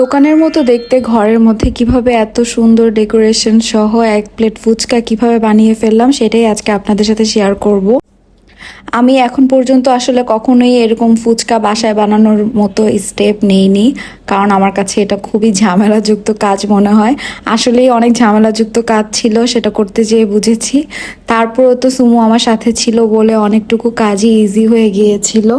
দোকানের মতো দেখতে ঘরের মধ্যে কিভাবে এত সুন্দর ডেকোরেশন সহ এক প্লেট ফুচকা কিভাবে বানিয়ে ফেললাম সেটাই আজকে আপনাদের সাথে শেয়ার করব। আমি এখন পর্যন্ত আসলে কখনোই এরকম ফুচকা বাসায় বানানোর মতো স্টেপ নেইনি, কারণ আমার কাছে এটা খুবই ঝামেলাযুক্ত কাজ মনে হয়। আসলেই অনেক ঝামেলাযুক্ত কাজ ছিল, সেটা করতে যেয়ে বুঝেছি। তারপরও তো সুমু আমার সাথে ছিল বলে অনেকটুকু কাজই ইজি হয়ে গিয়েছিল।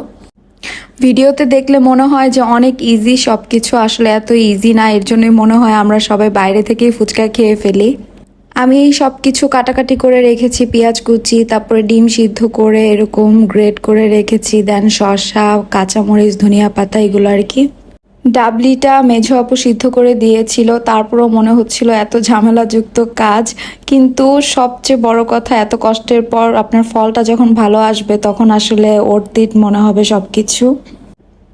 ভিডিওতে দেখলে মনে হয় যে অনেক ইজি সব কিছু, আসলে এত ইজি না। এর জন্যই মনে হয় আমরা সবাই বাইরে থেকেই ফুচকা খেয়ে ফেলি। আমি এই সব কিছু কাটাকাটি করে রেখেছি, পেঁয়াজ কুচি, তারপরে ডিম সিদ্ধ করে এরকম গ্রেট করে রেখেছি, দেন শসা, কাঁচামরিচ, ধনিয়া পাতা, এগুলো আর কি। ডাবলিটা মেঝো আপু সিদ্ধ করে দিয়েছিল, তারপরও মনে হচ্ছিল এত ঝামেলাযুক্ত কাজ। কিন্তু সবচেয়ে বড় কথা, এত কষ্টের পর আপনার ফলটা যখন ভালো আসবে তখন আসলে worth it মনে হবে সব কিছু।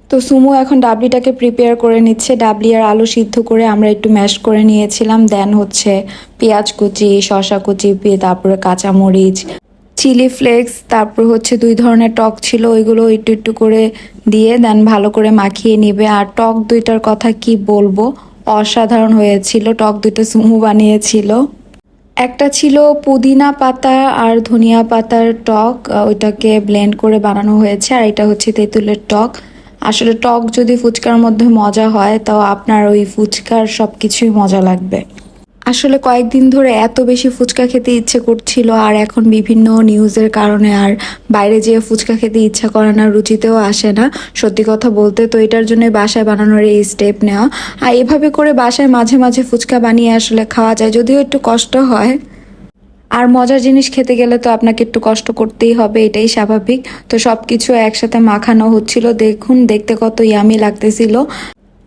তো সুমু এখন ডাবলিটাকে প্রিপেয়ার করে নিচ্ছে। ডাবলি আর আলু সিদ্ধ করে আমরা একটু ম্যাশ করে নিয়েছিলাম। দেন হচ্ছে পেঁয়াজ কুচি, শসা কুচি, তারপরে কাঁচামরিচ, চিলি ফ্লেক্স, তারপর হচ্ছে 2 ধরনের টক ছিল, ওইগুলো একটু একটু করে দিয়ে দেন ভালো করে মাখিয়ে নিবে। আর টক দুইটার কথা কি বলবো, অসাধারণ হয়েছিল। টক দুইটা সুমু বানিয়েছিল। একটা ছিল পুদিনা পাতা আর ধনিয়া পাতার টক, ওইটাকে ব্লেন্ড করে বানানো হয়েছে। আর এটা হচ্ছে তেঁতুলের টক। আসলে টক যদি ফুচকার মধ্যে মজা হয়, তাও আপনার ওই ফুচকার সব কিছুই মজা লাগবে। আসলে কয়েকদিন ধরে এত বেশি ফুচকা খেতে ইচ্ছে করছিল, আর এখন বিভিন্ন নিউজের কারণে আর বাইরে যেয়ে ফুচকা খেতে ইচ্ছা করে না, রুচিতেও আসে না সত্যি কথা বলতে। তো এটার জন্য বাসায় বানানোর এই স্টেপ নেওয়া। আর এভাবে করে বাসায় মাঝে মাঝে ফুচকা বানিয়ে আসলে খাওয়া যায়, যদিও একটু কষ্ট হয়। আর মজার জিনিস খেতে গেলে তো আপনাকে একটু কষ্ট করতেই হবে, এটাই স্বাভাবিক। তো সব কিছু একসাথে মাখানো হচ্ছিল, দেখুন দেখতে কত ইয়ামি লাগতেছিল।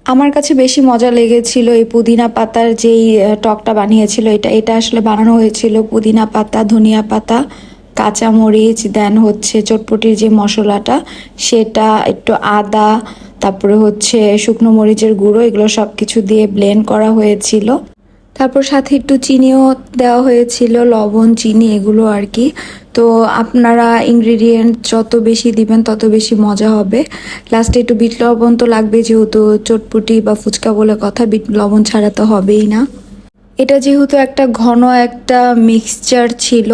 আমার কাছে বেশি মজা লেগেছিল এই পুদিনা পাতার যেই টকটা বানিয়েছিল। এটা এটা আসলে বানানো হয়েছিল পুদিনা পাতা, ধনিয়া পাতা, কাঁচামরিচ, দেন হচ্ছে চটপটির যে মশলাটা সেটা, একটু আদা, তারপরে হচ্ছে শুকনো মরিচের গুঁড়ো, এগুলো সব কিছু দিয়ে ব্লেন্ড করা হয়েছিল। তারপর সাথে একটু চিনিও দেওয়া হয়েছিল, লবণ, চিনি, এগুলো আর কি। তো আপনারা ইনগ্রিডিয়েন্ট যত বেশি দিবেন তত বেশি মজা হবে। লাস্টে একটু বিট লবণ তো লাগবে, যেহেতু চটপটি বা ফুচকা বলে কথা, বিট লবণ ছাড়া তো হবেই না। এটা যেহেতু একটা ঘন একটা মিক্সচার ছিল,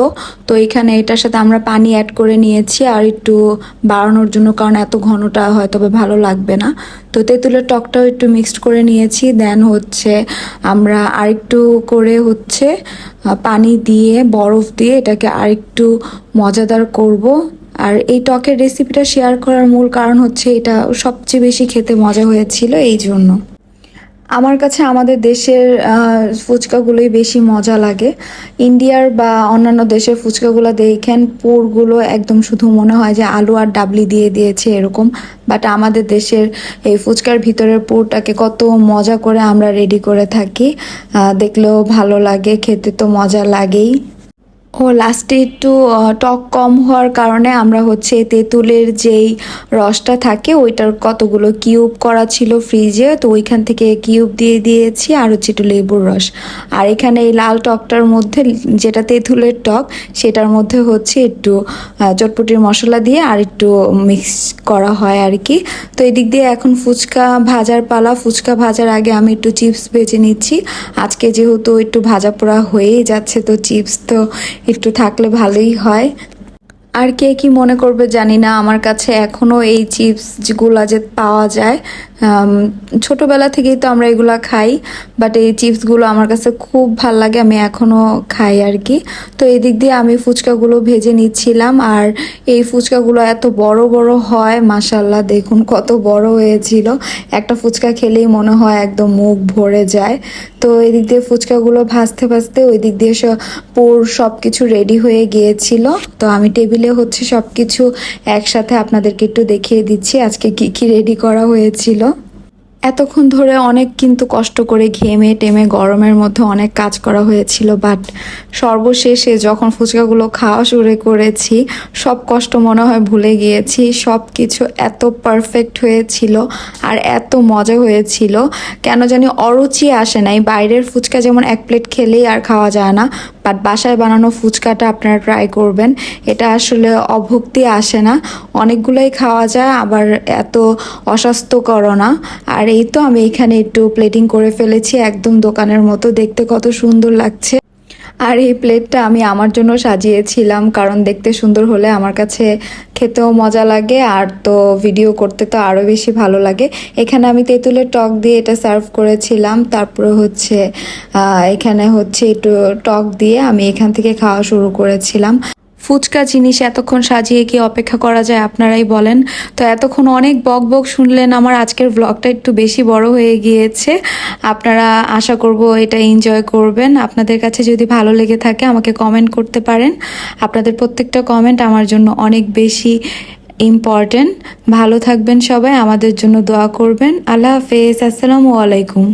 তো এখানে এটার সাথে আমরা পানি অ্যাড করে নিয়েছি আর একটু বাড়ানোর জন্য, কারণ এত ঘনটা হয়তো ভালো লাগবে না। তো তেঁতুলের টকটাও একটু মিক্সড করে নিয়েছি। দেন হচ্ছে আমরা আরেকটু করে হচ্ছে পানি দিয়ে, বরফ দিয়ে এটাকে আরেকটু মজাদার করব। আর এই টকের রেসিপিটা শেয়ার করার মূল কারণ হচ্ছে এটা সবচেয়ে বেশি খেতে মজা হয়েছিল এই জন্য। আমার কাছে আমাদের দেশের ফুচকাগুলোই বেশি মজা লাগে। ইন্ডিয়ার বা অন্যান্য দেশের ফুচকাগুলো দেখেন পুরগুলো একদম শুধু মনে হয় যে আলু আর ডাবলি দিয়ে দিয়েছে এরকম। বাট আমাদের দেশের এই ফুচকার ভিতরের পুরটাকে কত মজা করে আমরা রেডি করে থাকি, দেখলেও ভালো লাগে, খেতে তো মজা লাগেই। ও লাস্টে একটু টক কম হওয়ার কারণে আমরা হচ্ছে তেঁতুলের যেই রসটা থাকে ওইটার কতগুলো কিউব করা ছিল ফ্রিজে, তো ওইখান থেকে কিউব দিয়ে দিয়েছি, আর হচ্ছে একটু লেবুর রস। আর এখানে এই লাল টকটার মধ্যে, যেটা তেঁতুলের টক, সেটার মধ্যে হচ্ছে একটু চটপটির মশলা দিয়ে আর একটু মিক্স করা হয় আর কি। তো এদিক দিয়ে এখন ফুচকা ভাজার পালা। ফুচকা ভাজার আগে আমি একটু চিপস ভেজে নিচ্ছি। আজকে যেহেতু একটু ভাজা পোড়া হয়েই যাচ্ছে, তো চিপস তো একটু থাকলে ভালোই হয়। আর কে কি মনে করবে জানি না, আমার কাছে এখনও এই চিপসগুলো যে পাওয়া যায়, ছোটবেলা থেকেই তো আমরা এগুলা খাই, বাট এই চিপসগুলো আমার কাছে খুব ভাল লাগে, আমি এখনও খাই আর কি। তো এই দিক দিয়ে আমি ফুচকাগুলো ভেজে নিচ্ছিলাম। আর এই ফুচকাগুলো এত বড় বড় হয়, মাশাল্লাহ দেখুন কত বড় হয়েছিল। একটা ফুচকা খেলেই মনে হয় একদম মুখ ভরে যায়। তো এই দিক দিয়ে ফুচকাগুলো ভাজতে ভাজতে ওই দিক দিয়ে পুর সব কিছু রেডি হয়ে গিয়েছিল। তো আমি টেবিলে হচ্ছে সব কিছু একসাথে আপনাদেরকে একটু দেখিয়ে দিচ্ছি আজকে কি কি রেডি করা হয়েছিল। এতক্ষণ ধরে অনেক কিন্তু কষ্ট করে ঘেমে টেমে গরমের মধ্যে অনেক কাজ করা হয়েছিল, বাট সর্বশেষে যখন ফুচকাগুলো খাওয়া শুরু করেছি সব কষ্ট মনে হয় ভুলে গিয়েছি। সব কিছু এত পারফেক্ট হয়েছিল আর এত মজা হয়েছিল, কেন জানি অরুচি আসে নাই। বাইরের ফুচকা যেমন এক প্লেট খেলেই আর খাওয়া যায় না, বাট বাসায় বানানো ফুচকাটা আপনারা ট্রাই করবেন। এটা আসলে অভুক্তি আসে না, অনেকগুলোই খাওয়া যায়, আবার এত অস্বাস্থ্যকর না। আর এই তো আমি এখানে একটু প্লেটিং করে ফেলেছি, একদম দোকানের মতো দেখতে কত সুন্দর লাগছে। আর এই প্লেটটা আমি আমার জন্য সাজিয়েছিলাম, কারণ দেখতে সুন্দর হলে আমার কাছে খেতেও মজা লাগে, আর তো ভিডিও করতে তো আরও বেশি ভালো লাগে। এখানে আমি তেঁতুলের টক দিয়ে এটা সার্ভ করেছিলাম, তারপরে হচ্ছে এখানে হচ্ছে একটু টক দিয়ে আমি এখান থেকে খাওয়া শুরু করেছিলাম। ফুচকা জিনিস এতক্ষণ সাজিয়ে কি অপেক্ষা করা যায় আপনারাই বলেন। তো এতক্ষণ অনেক বক বক শুনলেন, আমার আজকের ব্লগটা একটু বেশি বড় হয়ে গিয়েছে। আপনারা আশা করব এটা এনজয় করবেন। আপনাদের কাছে যদি ভালো লেগে থাকে আমাকে কমেন্ট করতে পারেন। আপনাদের প্রত্যেকটা কমেন্ট আমার জন্য অনেক বেশি ইম্পর্টেন্ট। ভালো থাকবেন সবাই, আমাদের জন্য দোয়া করবেন। আল্লাহ হাফেজ, আসসালামু আলাইকুম।